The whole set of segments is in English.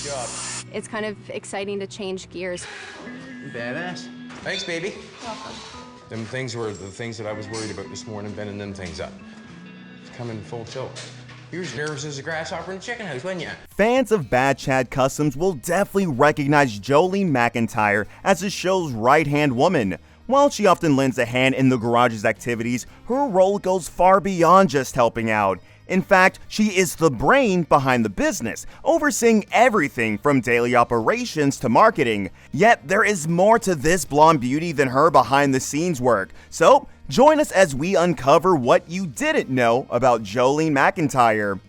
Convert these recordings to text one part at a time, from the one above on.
job. It's kind of exciting to change gears. Badass. Thanks, baby. Welcome. Them things were the things that I was worried about this morning, bending them things up. It's coming full tilt. You were as nervous as a grasshopper in a chicken house, wasn't you? Fans of Bad Chad Customs will definitely recognize Jolene MacIntyre as the show's right-hand woman. While she often lends a hand in the garage's activities, her role goes far beyond just helping out. In fact, she is the brain behind the business, overseeing everything from daily operations to marketing. Yet, there is more to this blonde beauty than her behind-the-scenes work. So, join us as we uncover what you didn't know about Jolene MacIntyre.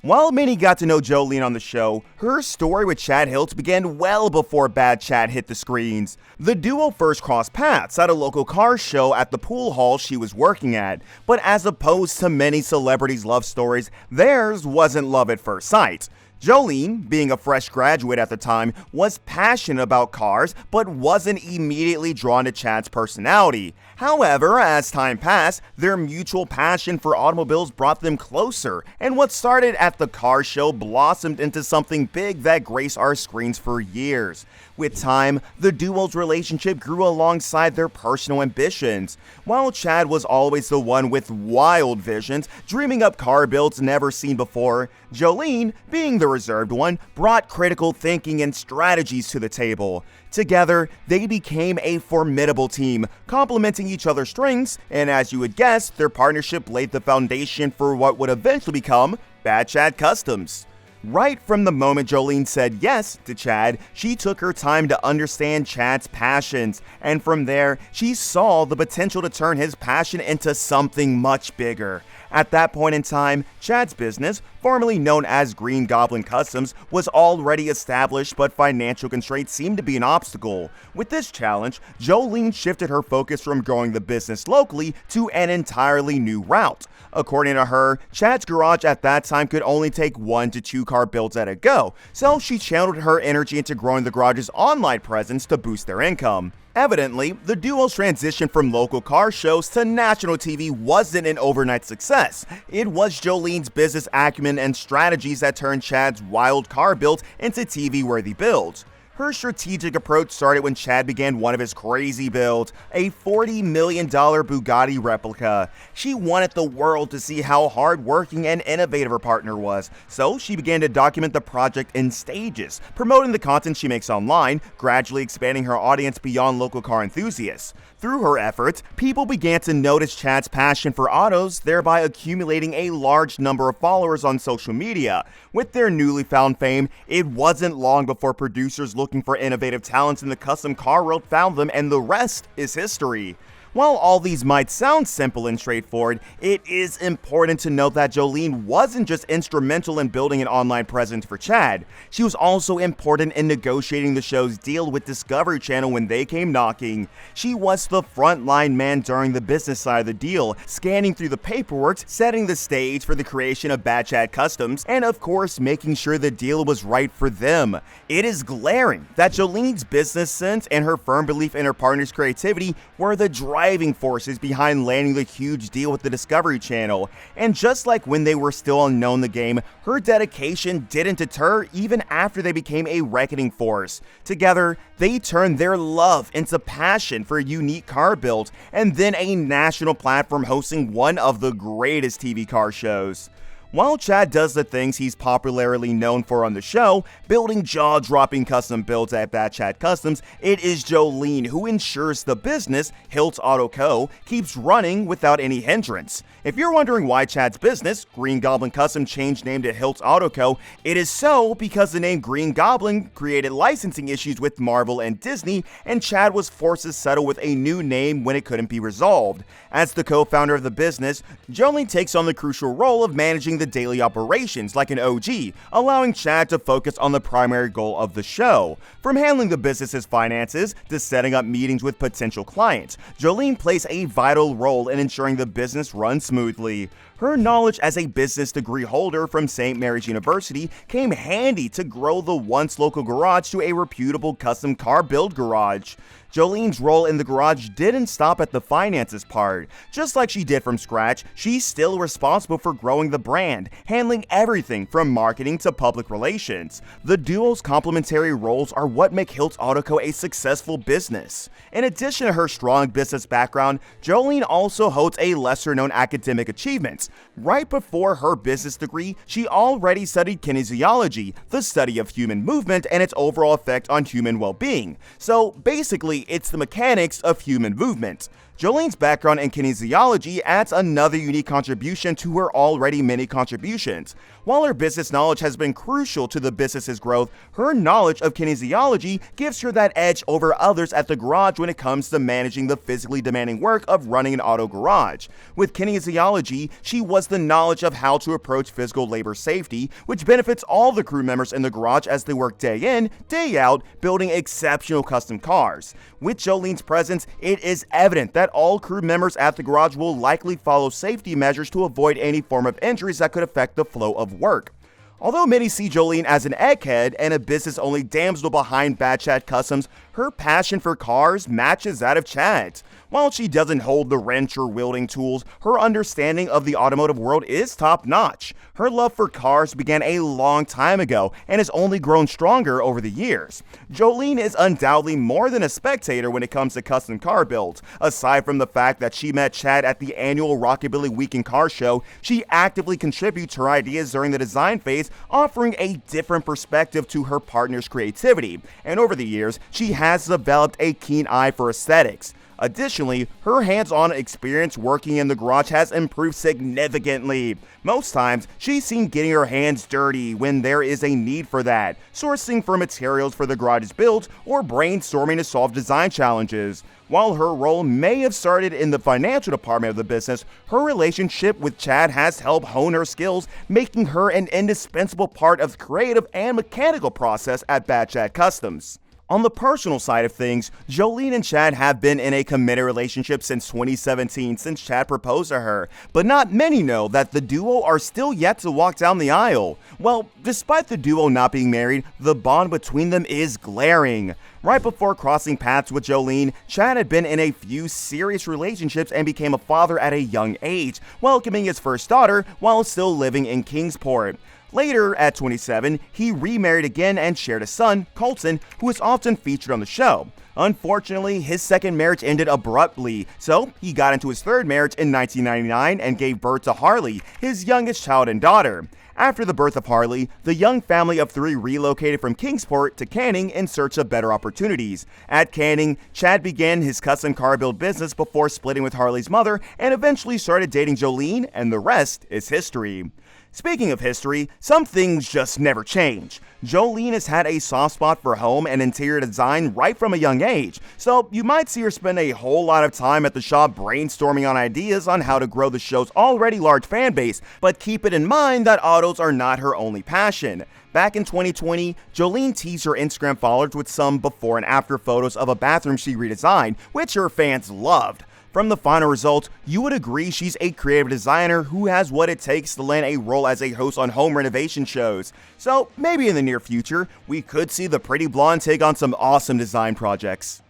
While many got to know Jolene on the show, her story with Chad Hiltz began well before Bad Chad hit the screens. The duo first crossed paths at a local car show at the pool hall she was working at, but as opposed to many celebrities' love stories, theirs wasn't love at first sight. Jolene, being a fresh graduate at the time, was passionate about cars, but wasn't immediately drawn to Chad's personality. However, as time passed, their mutual passion for automobiles brought them closer, and what started at the car show blossomed into something big that graced our screens for years. With time, the duo's relationship grew alongside their personal ambitions. While Chad was always the one with wild visions, dreaming up car builds never seen before, Jolene, being the reserved one, brought critical thinking and strategies to the table. Together, they became a formidable team, complementing each other's strengths, and as you would guess, their partnership laid the foundation for what would eventually become Bad Chad Customs. Right from the moment Jolene said yes to Chad, she took her time to understand Chad's passions, and from there, she saw the potential to turn his passion into something much bigger. At that point in time, Chad's business, formerly known as Green Goblin Customs, was already established, but financial constraints seemed to be an obstacle. With this challenge, Jolene shifted her focus from growing the business locally to an entirely new route. According to her, Chad's garage at that time could only take 1 to 2 car builds at a go, so she channeled her energy into growing the garage's online presence to boost their income. Evidently, the duo's transition from local car shows to national TV wasn't an overnight success. It was Jolene's business acumen and strategies that turned Chad's wild car builds into TV-worthy builds. Her strategic approach started when Chad began one of his crazy builds, a $40 million Bugatti replica. She wanted the world to see how hardworking and innovative her partner was, so she began to document the project in stages, promoting the content she makes online, gradually expanding her audience beyond local car enthusiasts. Through her efforts, people began to notice Chad's passion for autos, thereby accumulating a large number of followers on social media. With their newly found fame, it wasn't long before producers looking for innovative talents in the custom car world found them, and the rest is history. While all these might sound simple and straightforward, it is important to note that Jolene wasn't just instrumental in building an online presence for Chad. She was also important in negotiating the show's deal with Discovery Channel when they came knocking. She was the frontline man during the business side of the deal, scanning through the paperwork, setting the stage for the creation of Bad Chad Customs, and of course making sure the deal was right for them. It is glaring that Jolene's business sense and her firm belief in her partner's creativity were the driving forces behind landing the huge deal with the Discovery Channel. And just like when they were still unknown the game, her dedication didn't deter even after they became a reckoning force. Together, they turned their love into passion for unique car builds, and then a national platform hosting one of the greatest TV car shows. While Chad does the things he's popularly known for on the show, building jaw-dropping custom builds at Bad Chad Customs, it is Jolene who ensures the business, Hiltz Auto Co., keeps running without any hindrance. If you're wondering why Chad's business, Green Goblin Custom, changed name to Hiltz Auto Co., it is so because the name Green Goblin created licensing issues with Marvel and Disney, and Chad was forced to settle with a new name when it couldn't be resolved. As the co-founder of the business, Jolene takes on the crucial role of managing the daily operations like an OG, allowing Chad to focus on the primary goal of the show. From handling the business's finances to setting up meetings with potential clients, Jolene plays a vital role in ensuring the business runs smoothly. Her knowledge as a business degree holder from St. Mary's University came handy to grow the once local garage to a reputable custom car build garage. Jolene's role in the garage didn't stop at the finances part. Just like she did from scratch, she's still responsible for growing the brand, handling everything from marketing to public relations. The duo's complementary roles are what make Hiltz Auto Co. a successful business. In addition to her strong business background, Jolene also holds a lesser-known academic achievements. Right before her business degree, she already studied kinesiology, the study of human movement and its overall effect on human well-being. So basically, it's the mechanics of human movement. Jolene's background in kinesiology adds another unique contribution to her already many contributions. While her business knowledge has been crucial to the business's growth, her knowledge of kinesiology gives her that edge over others at the garage when it comes to managing the physically demanding work of running an auto garage. With kinesiology, she was the knowledge of how to approach physical labor safety, which benefits all the crew members in the garage as they work day in, day out, building exceptional custom cars. With Jolene's presence, it is evident that all crew members at the garage will likely follow safety measures to avoid any form of injuries that could affect the flow of work. Although many see Jolene as an egghead and a business-only damsel behind Bad Chad Customs, her passion for cars matches that of Chad's. While she doesn't hold the wrench or wielding tools, her understanding of the automotive world is top-notch. Her love for cars began a long time ago and has only grown stronger over the years. Jolene is undoubtedly more than a spectator when it comes to custom car builds. Aside from the fact that she met Chad at the annual Rockabilly Weekend Car Show, she actively contributes her ideas during the design phase, offering a different perspective to her partner's creativity. And over the years, she has developed a keen eye for aesthetics. Additionally, her hands-on experience working in the garage has improved significantly. Most times, she's seen getting her hands dirty when there is a need for that, sourcing for materials for the garage's builds, or brainstorming to solve design challenges. While her role may have started in the financial department of the business, her relationship with Chad has helped hone her skills, making her an indispensable part of the creative and mechanical process at Bad Chad Customs. On the personal side of things, Jolene and Chad have been in a committed relationship since 2017, since Chad proposed to her, but not many know that the duo are still yet to walk down the aisle. Well, despite the duo not being married, the bond between them is glaring. Right before crossing paths with Jolene, Chad had been in a few serious relationships and became a father at a young age, welcoming his first daughter while still living in Kingsport. Later, at 27, he remarried again and shared a son, Colton, who is often featured on the show. Unfortunately, his second marriage ended abruptly, so he got into his third marriage in 1999 and gave birth to Harley, his youngest child and daughter. After the birth of Harley, the young family of three relocated from Kingsport to Canning in search of better opportunities. At Canning, Chad began his custom car build business before splitting with Harley's mother and eventually started dating Jolene, and the rest is history. Speaking of history, some things just never change. Jolene has had a soft spot for home and interior design right from a young age, so you might see her spend a whole lot of time at the shop brainstorming on ideas on how to grow the show's already large fan base, but keep it in mind that autos are not her only passion. Back in 2020, Jolene teased her Instagram followers with some before and after photos of a bathroom she redesigned, which her fans loved. From the final result, you would agree she's a creative designer who has what it takes to land a role as a host on home renovation shows. So maybe in the near future, we could see the pretty blonde take on some awesome design projects.